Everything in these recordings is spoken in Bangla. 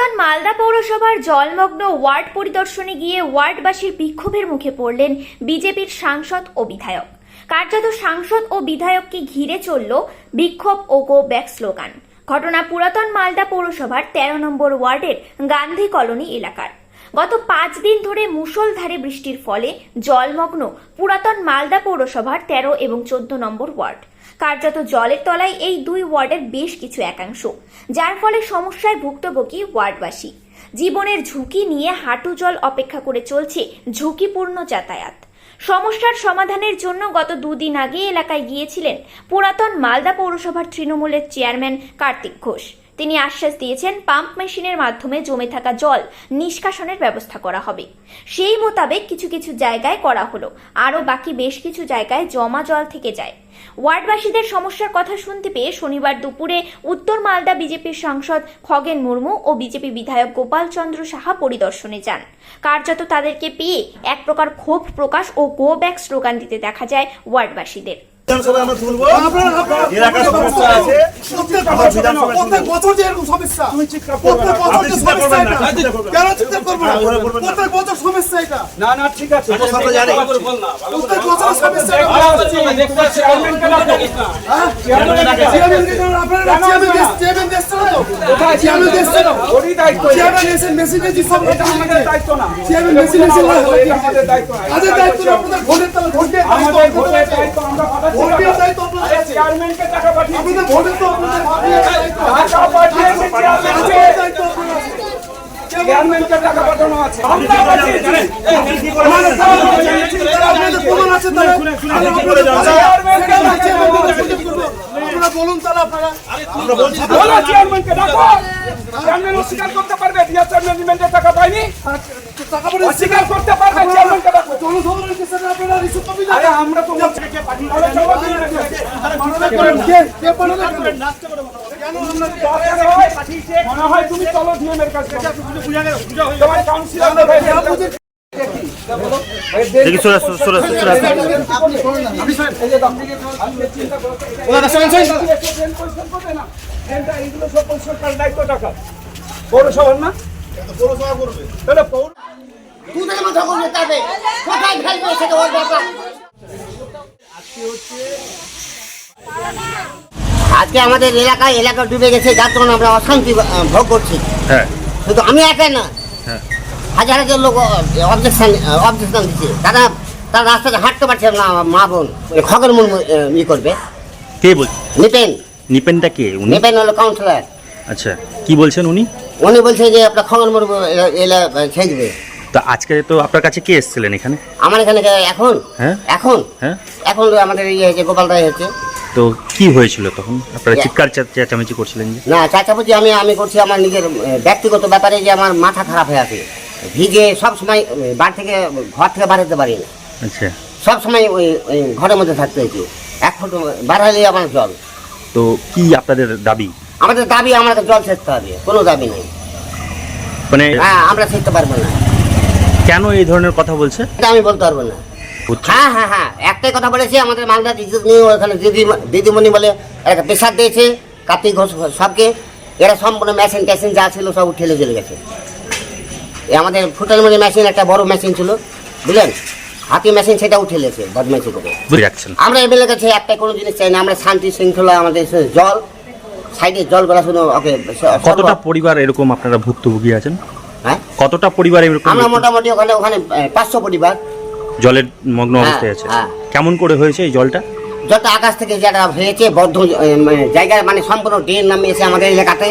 পুরাতন মালদা পৌরসভার জলমগ্ন ওয়ার্ড পরিদর্শনে গিয়ে ওয়ার্ডবাসীর বিক্ষোভের মুখে পড়লেন বিজেপির সাংসদ ও বিধায়ক। কার্যত সাংসদ ও বিধায়ককে ঘিরে চলল বিক্ষোভ ও গো ব্যাক স্লোগান। ঘটনা পুরাতন মালদা পৌরসভার 13 নম্বর ওয়ার্ডের গান্ধী কলোনি এলাকার। গত 5 দিন ধরে মুষলধারে বৃষ্টির ফলে জলমগ্ন পুরাতন মালদা পৌরসভার 13 এবং 14 নম্বর ওয়ার্ড। কার্যত জলের তলায় এই দুই ওয়ার্ডের বেশ কিছু একাংশ, যার ফলে সমস্যায় ভুক্তভোগী ওয়ার্ডবাসী। জীবনের ঝুঁকি নিয়ে হাঁটু জল অপেক্ষা করে চলছে ঝুঁকিপূর্ণ যাতায়াত। সমস্যার সমাধানের জন্য গত 2 দিন আগে এলাকায় গিয়েছিলেন পুরাতন মালদা পৌরসভার তৃণমূলের চেয়ারম্যান কার্তিক ঘোষ। তিনি আশ্বাস দিয়েছেন পাম্প মেশিনের মাধ্যমে জমে থাকা জল নিষ্কাশনের ব্যবস্থা করা হবে। সেই মোতাবেক কিছু কিছু জায়গায় করা হলো, আরও বাকি বেশ কিছু জায়গায় জমা জল থেকে যায়। ওয়ার্ডবাসীদের সমস্যার কথা শুনতে পেয়ে শনিবার দুপুরে উত্তর মালদা বিজেপির সাংসদ খগেন মুর্মু ও বিজেপি বিধায়ক গোপাল চন্দ্র সাহা পরিদর্শনে যান। কার্যত তাদেরকে পেয়ে এক প্রকার ক্ষোভ প্রকাশ ও গো ব্যাক স্লোগান দিতে দেখা যায় ওয়ার্ডবাসীদের। চেয়ারম্যানকে টাকা পাঠিয়ে চেয়ারম্যানকে টাকা পাঠানো আছে। বলুন তাহলে আপনারা চেয়ারম্যানকে ডাকো। চেয়ারম্যান অস্বীকার করতে পারবে চেয়ারম্যান টাকা পায়নি, অস্বীকার করতে পারবে চেয়ারম্যানকে ডাকো। আমরা তো মনে হয় তুমি চলো ডিএমের কাছে। তোমার কাউন্সিলর দায়িত্ব টাকা পৌরসভার না, পৌরসভা করবে তাহলে আজকে আমাদের এলাকা ডুবে গেছে, যার জন্য আমরা অশান্তি ভোগ করছি। শুধু আমি একাই না, হাজার হাজার লোক অবজেকশন দিচ্ছে। তারা রাস্তাতে হাঁটতে পারছে না। মা বোন খগেন মুর্মু ই করবে। কে বলছে? নিপেনটা কে? নিপেন হলো কাউন্সিলর। আচ্ছা, কি বলছেন উনি? উনি বলছে যে আপনার খগেন মুর্মু এলা ছেড়ে দেবে। তো আজকে তো আপনার কাছে কে এসেছিলেন এখানে? আমার এখানে এখন এখন হ্যাঁ এখন আমাদের ইয়ে হয়েছে, গোপাল রায় হচ্ছে। তো কি হয়েছিল তখন? আপনারা চিৎকার চেঁচামেচি করছিলেন যে? না, চেঁচামেচি আমি করছি আমার নিজের ব্যক্তিগত ব্যাপারে, যে আমার মাথা খারাপ হয়ে আছে। ভিজে সব সময় ঘর থেকে বার হতে পারি না। আচ্ছা, সব সময় ওই ঘরের মধ্যে থাকতে হয়েছে। 1 ফুট বার হলে আমার জল। তো কি আপনাদের দাবি? আমাদের দাবি আমাদের জল সেচতে হবে, কোনো দাবি নেই। মানে হ্যাঁ, আমরা সেচতে পারবো না। কেন এই ধরনের কথা বলছে এটা আমি বলতে পারবো না। হ্যাঁ, একটাই কথা বলেছে, আমাদের মালদা ওখানে দিদিমণি বলে একটা প্রেশার দিয়েছে কার্তিক ঘোষ সবকে। এরা সম্পূর্ণ মেশিন ট্যাশিন যা ছিল সব ঠেলে চলে গেছে। আমাদের ফুটালমণি মেশিন একটা বড় মেশিন ছিল, বুঝলেন, হাতি মেশিন, সেটা উঠেলেছে বদমাইশি করে। আমরা এমএলএর কাছে একটা কোনো জিনিস চাই না, আমরা শান্তি শৃঙ্খলা, আমাদের জল সাইডে জলগুলা শুধু। ওকে, কতটা পরিবার এরকম আপনারা ভুক্তভোগী আছেন? হ্যাঁ, কতটা পরিবার এরকম? আমরা মোটামুটি ওখানে 500 পরিবার জলের মগ্ন অবস্থায় আছে। কেমন করে হয়েছে এই জলটা? জলটা আকাশ থেকে যেটা হয়েছে বদ্ধ জায়গায়, মানে সম্পূর্ণ ড্রেন নামে এসে আমাদের এলাকাতে।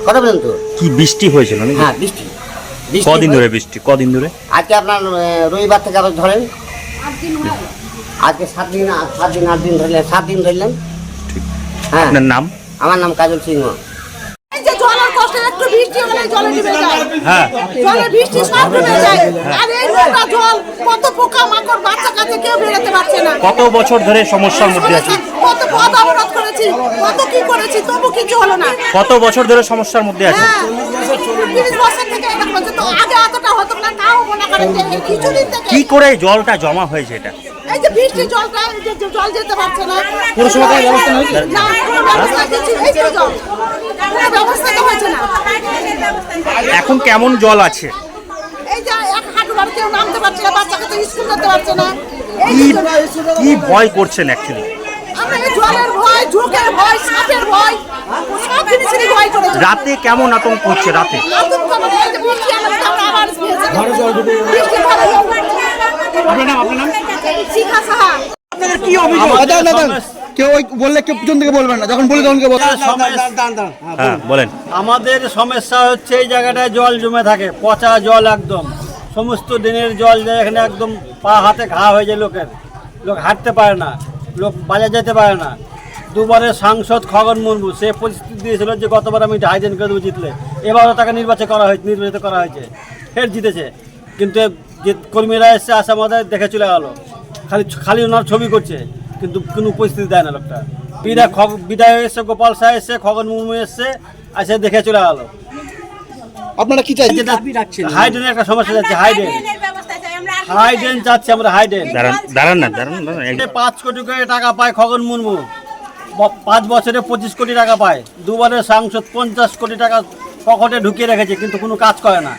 কথা বলেন তো, কি বৃষ্টি হয়েছিল? হ্যাঁ, বৃষ্টি। কদিন ধরে বৃষ্টি? কদিন ধরে? আজকে আপনার রবিবার থেকে আবার ধরেন, আজকে 7 দিন 8 দিন ধরলেন, 7 দিন ধরলেন। হ্যাঁ, আপনার নাম? আমার নাম কাজল সিংহ। জলের কষ্ট, একটু বৃষ্টি হলে জলে ডুবে যায়। জলের বৃষ্টি সব ডুবে যায়। আর এই নোংরা জল, কত পোকা মাকড়, বাচ্চা কাছে কেউ বেরোতে পারছে না। কত বছর ধরে সমস্যার মধ্যে আছি? কত পথ অবরোধ করেছি, কত কি করেছি, তবু কিছু হলো না। কত বছর ধরে সমস্যার মধ্যে আছে? 30 বছর থেকে এটা হচ্ছে, তো আগে এতটা হতো না। তাও মনে করেন যে কিছুদিন থেকে কি করে জলটা জমা হয়েছে? এটা এই যে বৃষ্টির জলটা, এই যে জল যেতে পারছে না। পুরসভা কোনো ব্যবস্থা নেই? না, কোনো ব্যবস্থা কিছু, এই যে জল কোনো ব্যবস্থা তো হয়েছে না। এখন কেমন জল আছে? এই যে এক হাঁটু ভাবে কেউ নামতে পারছে না, বাচ্চাকে তো স্কুল যেতে পারছে না। কি ভয় করছেন অ্যাকচুয়ালি? আমরা এই জলের ভয়, ঝোঁকের ভয়, সাপের ভয়, সব জিনিসেরই ভয় করে। রাতে কেমন আতঙ্ক হচ্ছে রাতে? আতঙ্ক মানে এই যে বলছি আমরা আবার ঘরে জল ঢুকে আপনার নাম শিখা সাহা। আপনাদের কি অভিযোগ? কেউ ওই বললে কেউ পিছন থেকে বলবেন না, যখন বলি তখন কেউ বলবেন। হ্যাঁ বলেন। আমাদের সমস্যা হচ্ছে এই জায়গাটায় জল জমে থাকে, পচা জল একদম, সমস্ত দিনের জল যায় এখানে, একদম পা হাতে ঘা হয়ে যায় লোকের, লোক হাঁটতে পারে না, লোক বাজার যেতে পারে না। দুবারে সাংসদ খগন মুর্মু সে পরিস্থিতি দিয়েছিল যে গতবার আমি হাইডেন করে দেবো জিতলে, এবারও তাকে নির্বাচিত করা হয়েছে, ফের জিতেছে। কিন্তু যে কর্মীরা এসছে আসামে দেখে চলে গেল, খালি ওনার ছবি করছে, কিন্তু কোনো উপস্থিতি দেয় না লোকটা। বিদায় এসছে, গোপাল শাহ এসছে, খগন মুর্মু এসছে, এসে দেখে চলে গেল। আপনারা কি চাই? হাইডেনের একটা সমস্যা যাচ্ছে, হাইডেন চাচ্ছি আমরা, হাইডেন। দাঁড়ান না। 5 কোটি করে টাকা পায় খগন মুর্মু, 5 বছরে 25 কোটি টাকা পায়। দুবারের সাংসদ 50 কোটি টাকা পকেটে ঢুকিয়ে রেখেছে, কিন্তু কোনো কাজ করে না।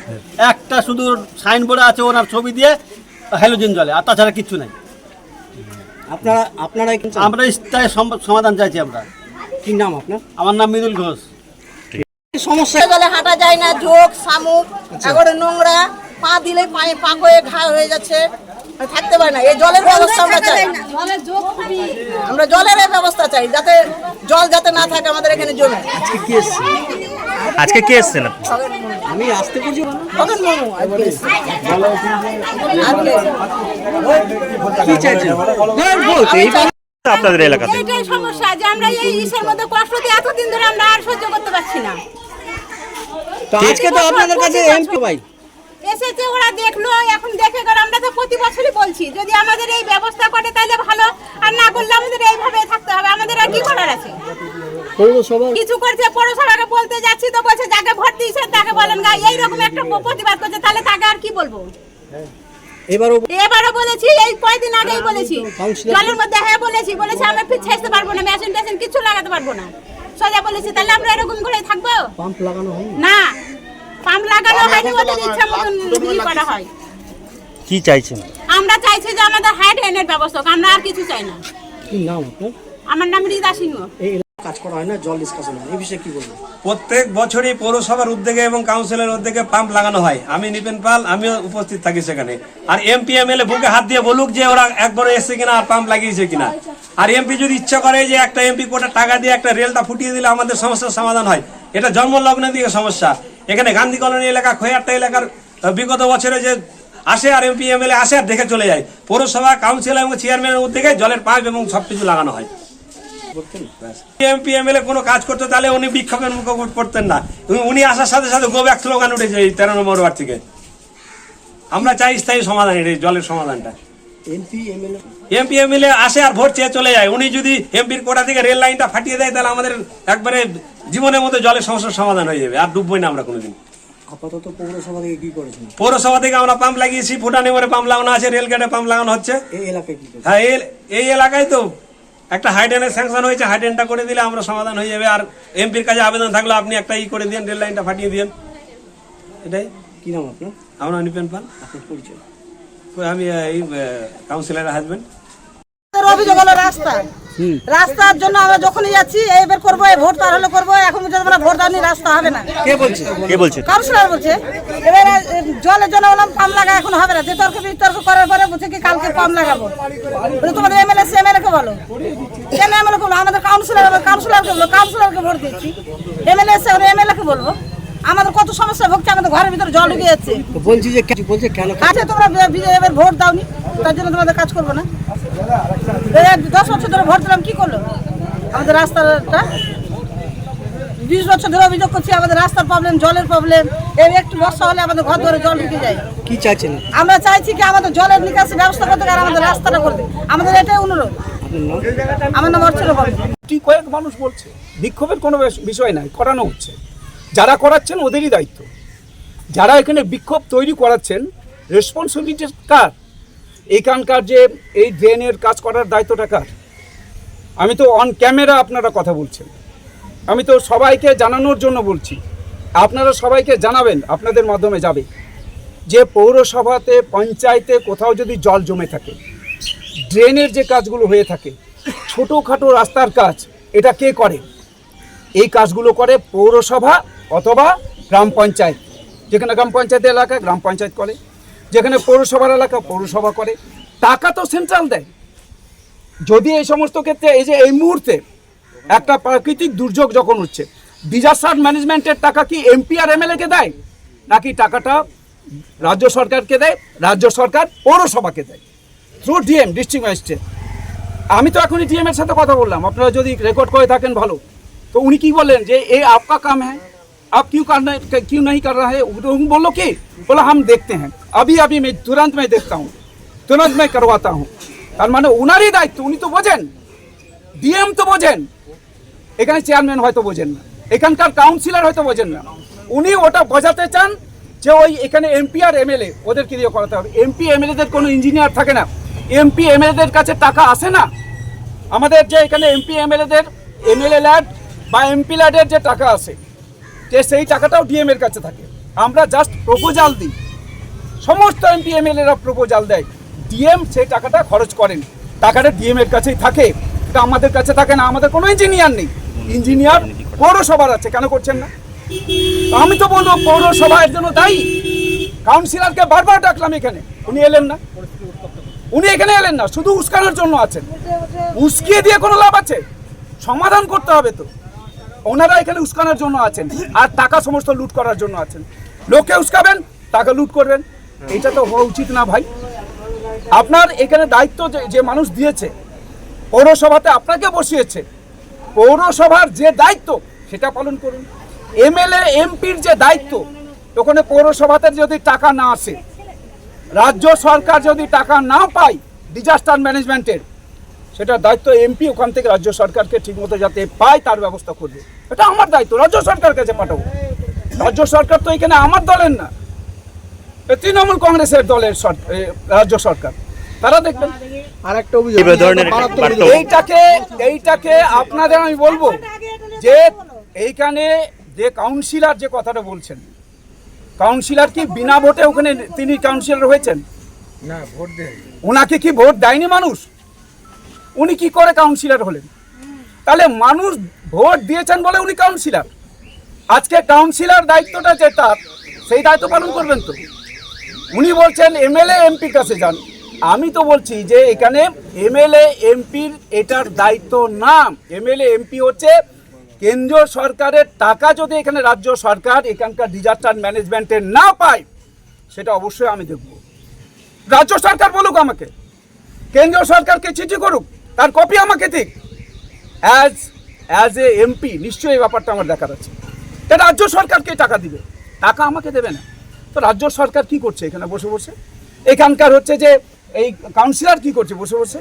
একটা শুধু সাইনবোর্ডে আছে ওনার ছবি দিয়ে হ্যালোজেন জলে, আর তাছাড়া কিচ্ছু নাই। আমরা স্থায়ী সমাধান চাইছি আমরা। কি নাম আপনার? আমার নাম মৃদুল ঘোষ। সমস্যা জলে হাঁটা যায় না, ঝোঁক, শামুক, একেবারে নোংরা, পা দিলে পায়ে পাক হয়ে ঘা হয়ে যাচ্ছে, থাকতে পারে না। এই জলের ব্যবস্থা আমরা চাই, আমরা জলের এই ব্যবস্থা চাই, যাতে জল যাতে না থাকে আমাদের এখানে জমে। আজকে কে এসছেন? আমি আসতে বলছি খগন মুর্মু আজকে এসেছে। কি চাইছেন? আপনাদের এলাকাতে এইটাই সমস্যা যে আমরা এই ইসের মধ্যে কষ্ট দিয়ে এতদিন ধরে আমরা আর সহ্য করতে পারছি না। তো আজকে তো আপনাদের কাছে এমপি ভাই এসেছে, ওরা দেখলো, এখন দেখে গেল। আমরা তো প্রতি বছরই বলছি যদি আমাদের এই ব্যবস্থা করে তাহলে ভালো, আর না করলে আমাদের এইভাবে থাকতে হবে। আমাদের আর কি করার আছে? পৌরসভা কিছু করছে, পৌরসভাকে বলতে যাচ্ছি তো বলছে যাকে ভোট দিয়েছে তাকে বলেন গা, এইরকম একটা প্রতিবাদ করছে, তাহলে তাকে আর কি বলবো? এবারও বলেছি, এই কয়েকদিন আগেই বলেছি, জলের মধ্যে হ্যাঁ বলেছি আমরা ফির ছেঁচতে পারবো না, মেশিন টেশিন কিছু লাগাতে পারবো না, সোজা বলেছি। তাহলে আমরা এরকম করে থাকবো? পাম্প লাগানো হয় না, পাম্প লাগানো হয়নি, ওদের ইচ্ছা মতন করা হয়। কি চাইছেন? আমরা চাইছি যে আমাদের হাইড এনের ব্যবস্থা হোক, আমরা আর কিছু চাই না। কি নাম আপনার? আমার নাম রিদা সিংহ। এই কাজ করা হয় না, জল ডিসকাশন এই বিষয়ে কি বলবেন? প্রত্যেক বছরই পৌরসভার উদ্যোগে এবং কাউন্সিলের উদ্যোগে পাম্প লাগানো হয়। আমি নিপেন পাল, আমিও উপস্থিত থাকি সেখানে। আর এমপি এমএলএ বুকে হাত দিয়ে বলুক যে ওরা একবার এসছে কিনা আর পাম্প লাগিয়েছে কিনা। আর এমপি যদি ইচ্ছা করে যে একটা এমপি কোটা টাকা দিয়ে একটা রেলটা ফুটিয়ে দিলে আমাদের সমস্যার সমাধান হয়, এটা জন্মলগ্নের দিকে সমস্যা। এখানে গান্ধী কলোনি এলাকা, খোয়ারটা এলাকার বিগত বছরে যে আসে আর এমপি এমএলএ আসে আর দেখে চলে যায়। পৌরসভা, কাউন্সিল এবং চেয়ারম্যানের উদ্যোগে জলের পাইপ এবং সবকিছু লাগানো হয়। এমপি এমএলএ কোনো কাজ করতে তাহলে উনি বিক্ষোভের মুখে পড়তেন না। উনি আসার সাথে সাথে গো ব্যাক স্লোগান উঠেছে এই 13 নম্বর ওয়ার্ড থেকে। আমরা চাই স্থায়ী সমাধান, এই জলের সমাধানটা। এমপি এমএলএ আসে আর ভোট চেয়ে চলে যায়। উনি যদি এমপির কোটা থেকে রেল লাইনটা ফাটিয়ে দেয় তাহলে আমাদের একবারে জীবনের মধ্যে জলের সমস্যার সমাধান হয়ে যাবে, আর ডুববই না আমরা কোনোদিন। আপাতত পৌরসভা থেকে কি করেছেন? পৌরসভা থেকে আমরা পাম্প লাগিয়েছি, ফুটানি মোড়ে পাম্প লাগানো আছে, রেলগেটে পাম্প লাগানো হচ্ছে। এই এলাকায় কি করেছেন? হ্যাঁ, এই এলাকায় তো একটা হাইডেনের স্যাংশন হয়েছে, হাইডেনটা করে দিলে আমরা সমাধান হয়ে যাবে। আর এমপির কাছে আবেদন থাকলে আপনি একটা করে দিন, রেল লাইনটা ফাটিয়ে দিন, এটাই। কি নাম আপনার? আমরা নিপেন পাল। আপনার পরিচয়? আমি এই কাউন্সিলরের হাজবেন্ড। অভিযোগ হলো রাস্তার জন্য আমরা যখনই যাচ্ছি এইবার করবো, এই ভোট পার হলে করবো, এখন যদি আমরা ভোট দাওনি রাস্তা হবে না। কে বলছে? কাউন্সিলর বলছে। এবার জলের জন্য বললাম পাম্প লাগা এখন হবে না, যে তর্ক বিতর্ক করার পরে বলছে কি কালকে পাম্প লাগাবো। তোমাদের এমএলএ এমএলএ কে বলো, কেন এমএলএ কে বলো? আমাদের কাউন্সিলরকে বলো, কাউন্সিলরকে ভোট দিচ্ছি। এমএলএ এসে এমএলএ কে বলবো? আমাদের কত সমস্যা ভুগছে, আমাদের ঘরের ভিতরে জল ঢুকে যাচ্ছে। বলছি যে বলছে কেন আচ্ছা তোমরা এবার ভোট দাওনি, তার জন্য তোমাদের কাজ করবো না। 10 বছর ধরে ভোট দিলাম, কি করলো আমাদের রাস্তাটা? 20 বছর ধরে অভিযোগ করছি আমাদের রাস্তার প্রবলেম, জলের প্রবলেম। এই একটু বর্ষা হলে আমাদের ঘর ধরে জল ঢুকে যায়। কি চাইছেন? আমরা চাইছি কি আমাদের জলের নিকাশি ব্যবস্থা করতে, আর আমাদের রাস্তাটা করতে, আমাদের এটাই অনুরোধ। আমার নাম অর্চনা পাল। কয়েক মানুষ বলছে বিক্ষোভের কোনো বিষয় নাই, করানো হচ্ছে। যারা করাচ্ছেন ওদেরই দায়িত্ব। যারা এখানে বিক্ষোভ তৈরি করাচ্ছেন, রেসপন্সিবিলিটি কার? এইখানকার যে এই ড্রেনের কাজ করার দায়িত্বটা কার? আমি তো অন ক্যামেরা আপনারা কথা বলছেন, আমি তো সবাইকে জানানোর জন্য বলছি আপনারা সবাইকে জানাবেন, আপনাদের মাধ্যমে যাবে, যে পৌরসভাতে পঞ্চায়েতে কোথাও যদি জল জমে থাকে, ড্রেনের যে কাজগুলো হয়ে থাকে, ছোটোখাটো রাস্তার কাজ, এটা কে করে? এই কাজগুলো করে পৌরসভা অথবা গ্রাম পঞ্চায়েত। যেখানে গ্রাম পঞ্চায়েত এলাকা গ্রাম পঞ্চায়েত করে, যেখানে পৌরসভার এলাকা পৌরসভা করে। টাকা তো সেন্ট্রাল দেয়। যদি এই সমস্ত ক্ষেত্রে এই যে এই মুহূর্তে একটা প্রাকৃতিক দুর্যোগ যখন হচ্ছে, ডিজাস্টার ম্যানেজমেন্টের টাকা কি এমপি আর এমএলএকে দেয়, নাকি টাকাটা রাজ্য সরকারকে দেয়? রাজ্য সরকার পৌরসভাকে দেয় থ্রু ডিএম, ডিস্ট্রিক্ট ম্যাজিস্ট্রেট। আমি তো এখনই ডিএম এর সাথে কথা বললাম, আপনারা যদি রেকর্ড করে থাকেন ভালো। তো উনি কি বললেন যে এই आपका काम है, आप क्यों नहीं कर रहा है? उन बोलो कि बोला हम देखते हैं, अभी मैं तुरंत मैं देखता हूँ, तुरंत मैं करवाता हूँ। তার মানে উনারই দায়িত্ব, উনি তো বোঝেন, ডিএম তো বোঝেন, এখানে চেয়ারম্যান হয়তো বোঝেন না, এখানকার কাউন্সিলর হয়তো বোঝেন না। উনি ওটা বোঝাতে চান যে ওই এখানে এমপি আর এমএলএ ওদেরকে দিয়ে করাতে হবে। এমপি এমএলএদের কোনো ইঞ্জিনিয়ার থাকে না, এমপি এমএলএদের কাছে টাকা আসে না। আমাদের যে এখানে এমপি এমএলএদের এমএলএ ল্যাড বা এমপি ল্যাডের যে টাকা আসে, যে সেই টাকাটাও ডিএম এর কাছে থাকে। আমরা জাস্ট প্রপোজাল দিই, সমস্ত এমপি এমএলএরা প্রপোজাল দেয়, ডিএম সেই টাকাটা খরচ করেন, টাকাটা ডিএম এর কাছেই থাকে, এটা আমাদের কাছে থাকে না। আমাদের কোনো ইঞ্জিনিয়ার নেই, ইঞ্জিনিয়ার পৌরসভার আছে, কেন করছেন না? আমি তো বলবো পৌরসভা এর জন্য দায়ী। কাউন্সিলরকে বারবার ডাকলাম এখানে, উনি এলেন না, উনি এখানে এলেন না, শুধু উস্কানোর জন্য আছেন। উস্কিয়ে দিয়ে কোনো লাভ আছে? সমাধান করতে হবে তো। ওনারা এখানে উস্কানোর জন্য আছেন, আর টাকা সমস্ত লুট করার জন্য আছেন। লোককে উস্কাবেন, টাকা লুট করবেন, এটা তো হওয়া উচিত না ভাই। আপনার এখানে দায়িত্ব যে মানুষ দিয়েছে, পৌরসভাতে আপনাকে বসিয়েছে, পৌরসভার যে দায়িত্ব সেটা পালন করুন। এমএলএ এমপির যে দায়িত্ব, ওখানে পৌরসভাতে যদি টাকা না আসে, রাজ্য সরকার যদি টাকা না পায় ডিজাস্টার ম্যানেজমেন্টের, সেটা দায়িত্ব এমপি ওখান থেকে রাজ্য সরকারকে ঠিকমতো যাতে পায় তার ব্যবস্থা করবে। এটা আমার দায়িত্ব, রাজ্য সরকারের কাছে পাঠাবো। রাজ্য সরকার তো এখানে আমার দলের না, তৃণমূল কংগ্রেসের দলের রাজ্য সরকার, তারা দেখবেন। আর একটা অভিযোগ, এইটাকে আপনাদের আমি বলবো যে এইখানে যে কাউন্সিলর যে কথাটা বলছেন, কাউন্সিলর কি বিনা ভোটে ওখানে তিনি কাউন্সিলর হয়েছেন? না, ভোট দেয়। ওনাকে কি ভোট দেয়নি মানুষ? উনি কি করে কাউন্সিলর হলেন? তাহলে মানুষ ভোট দিয়েছেন বলে উনি কাউন্সিলর। আজকে কাউন্সিলর দায়িত্বটা যে তার, সেই দায়িত্ব পালন করবেন তো। উনি বলছেন এমএলএ এমপির কাছে যান, আমি তো বলছি যে এখানে এমএলএ এমপির এটার দায়িত্ব না। এমএলএ এমপি হচ্ছে কেন্দ্রীয় সরকারের টাকা যদি এখানে রাজ্য সরকার এখানকার ডিজাস্টার ম্যানেজমেন্টে না পায়, সেটা অবশ্যই আমি দেখব। রাজ্য সরকার বলুক আমাকে, কেন্দ্রীয় সরকারকে চিঠি করুক, তার কপি আমাকে দিক। অ্যাজ এ এমপি নিশ্চয়ই এই ব্যাপারটা আমার দেখার আছে। এটা রাজ্য সরকারকে টাকা দিবে, টাকা আমাকে দেবে না। তো রাজ্য সরকার কি করছে এখানে বসে বসে? এখানকার হচ্ছে যে এই কাউন্সিলর কি করছে বসে বসে?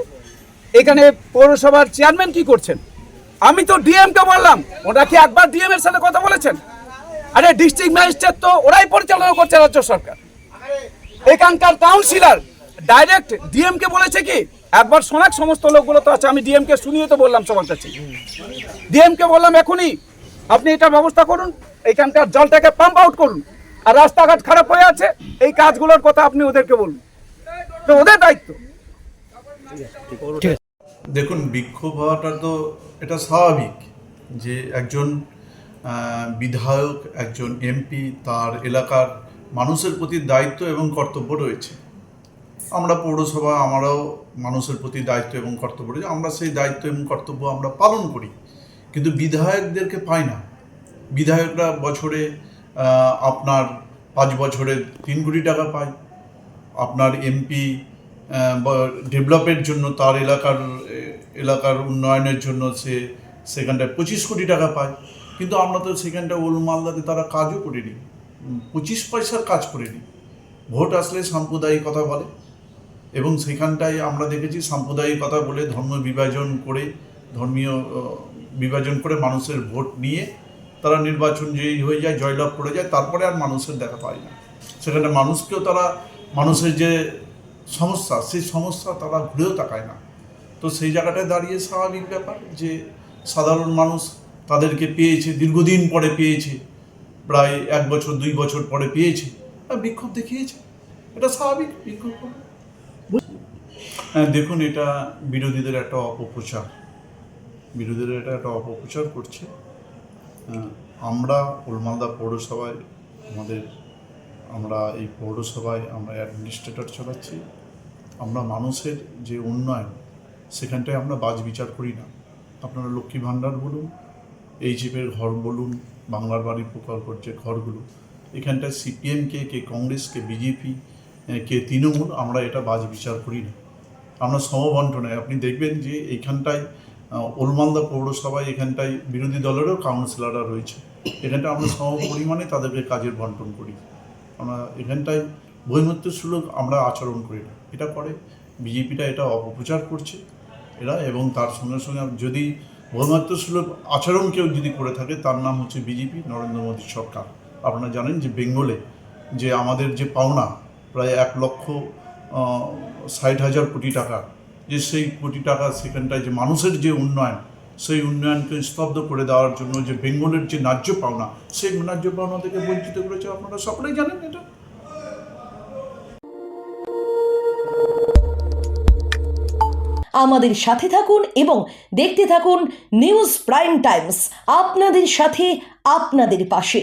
এখানে পৌরসভার চেয়ারম্যান কি করছেন? আমি তো ডিএমকে বললাম, ওরা কি একবার ডিএম এর সাথে কথা বলেছেন? আরে ডিস্ট্রিক্ট ম্যাজিস্ট্রেট তো ওরাই পরিচালনা করছে রাজ্য সরকার। এখানকার কাউন্সিলর ডাইরেক্ট ডিএম কে বলেছে কি একবার শোনাক, সমস্ত লোকগুলো তো আছে, আমি ডিএম কে শুনিয়ে তো বললাম সবার কাছে। ডিএম কে বললাম এখনই আপনি এটা ব্যবস্থা করুন, এখানকার জলটাকে পাম্প আউট করুন, আর রাস্তাঘাট খারাপ হয়ে আছে, এই কাজগুলোর কথা আপনি ওদেরকে বলুন, তো ওদের দায়িত্ব। দেখুন, বিক্ষোভ হওয়াটা তো এটা স্বাভাবিক যে একজন বিধায়ক, একজন এমপি, তার এলাকার মানুষের প্রতি দায়িত্ব এবং কর্তব্য রয়েছে। আমরা পৌরসভা, আমরাও মানুষের প্রতি দায়িত্ব এবং কর্তব্য রয়েছে, আমরা সেই দায়িত্ব এবং কর্তব্য আমরা পালন করি, কিন্তু বিধায়কদেরকে পাই না। বিধায়করা বছরে আপনার 5 বছরে 3 কোটি টাকা পায়। আপনার এমপি ডেভেলপের জন্য, তার এলাকার উন্নয়নের জন্য সেখানটায় 25 কোটি টাকা পায়, কিন্তু আমরা তো সেখানটা ওল মালদাতে তারা কাজও করিনি, 25 পয়সার কাজ করিনি। ভোট আসলে সাম্প্রদায়িকতা বলে, এবং সেখানটায় আমরা দেখেছি সাম্প্রদায়িকতা বলে ধর্মীয় বিভাজন করে মানুষের ভোট নিয়ে তারা নির্বাচন জয়ী হয়ে যায়, জয়লাভ করে যায়, তারপরে আর মানুষের দেখা পায় না। সেখানে মানুষকেও তারা, মানুষের যে সমস্যা, সেই সমস্যা তারা ঘুরেও তাকায় না। তো সেই জায়গাটায় দাঁড়িয়ে স্বাভাবিক ব্যাপার যে সাধারণ মানুষ তাদেরকে পেয়েছে, দীর্ঘদিন পরে পেয়েছে, প্রায় 1 বছর 2 বছর পরে পেয়েছে, বিক্ষোভ দেখিয়েছে। এটা স্বাভাবিক বিক্ষোভ। দেখুন, এটা বিরোধীদের একটা অপপ্রচার, বিরোধীরা এটা একটা অপপ্রচার করছে। আমরা ওলমালদা পৌরসভায় আমরা এই পৌরসভায় আমরা অ্যাডমিনিস্ট্রেটর চালাচ্ছি। আমরা মানুষের যে উন্নয়ন সেখানটায় আমরা বাজ বিচার করি না। আপনারা লক্ষ্মী ভাণ্ডার বলুন, এইচএফের ঘর বলুন, বাংলার বাড়ি প্রকল্পের যে ঘরগুলো, এখানটায় সিপিএমকে, কে কংগ্রেস, কে বিজেপি, কে তৃণমূল, আমরা এটা বাজ বিচার করি না। আমরা সমবন্টনায় আপনি দেখবেন যে এইখানটায় ওলমালদা পৌরসভায় এখানটায় বিরোধী দলেরও কাউন্সিলররা রয়েছে। এখানটায় আমরা সম পরিমাণে তাদেরকে কাজের বন্টন করি। আমরা এখানটায় বৈমত্যসুলভ আমরা আচরণ করি না। এটা করে বিজেপিটা, এটা অপপ্রচার করছে এরা। এবং তার সঙ্গে সঙ্গে যদি বৈমত্যসুলভ আচরণ কেউ যদি করে থাকে, তার নাম হচ্ছে বিজেপি, নরেন্দ্র মোদী সরকার। আপনারা জানেন যে বেঙ্গলে যে আমাদের যে পাওনা প্রায় 1,60,000 কোটি টাকা, যে সেই কোটি টাকা সেখানটায় যে মানুষের যে উন্নয়ন, সেই উন্নয়নকে স্তব্ধ করে দেওয়ার জন্য যে বেঙ্গলের যে ন্যায্য পাওনা, সেই ন্যায্য পাওনা থেকে বঞ্চিত করেছে। আপনারা সকলেই জানেন এটা। আমাদের সাথে থাকুন এবং দেখতে থাকুন নিউজ প্রাইম টাইমস, আপনাদের সাথে আপনাদের পাশে।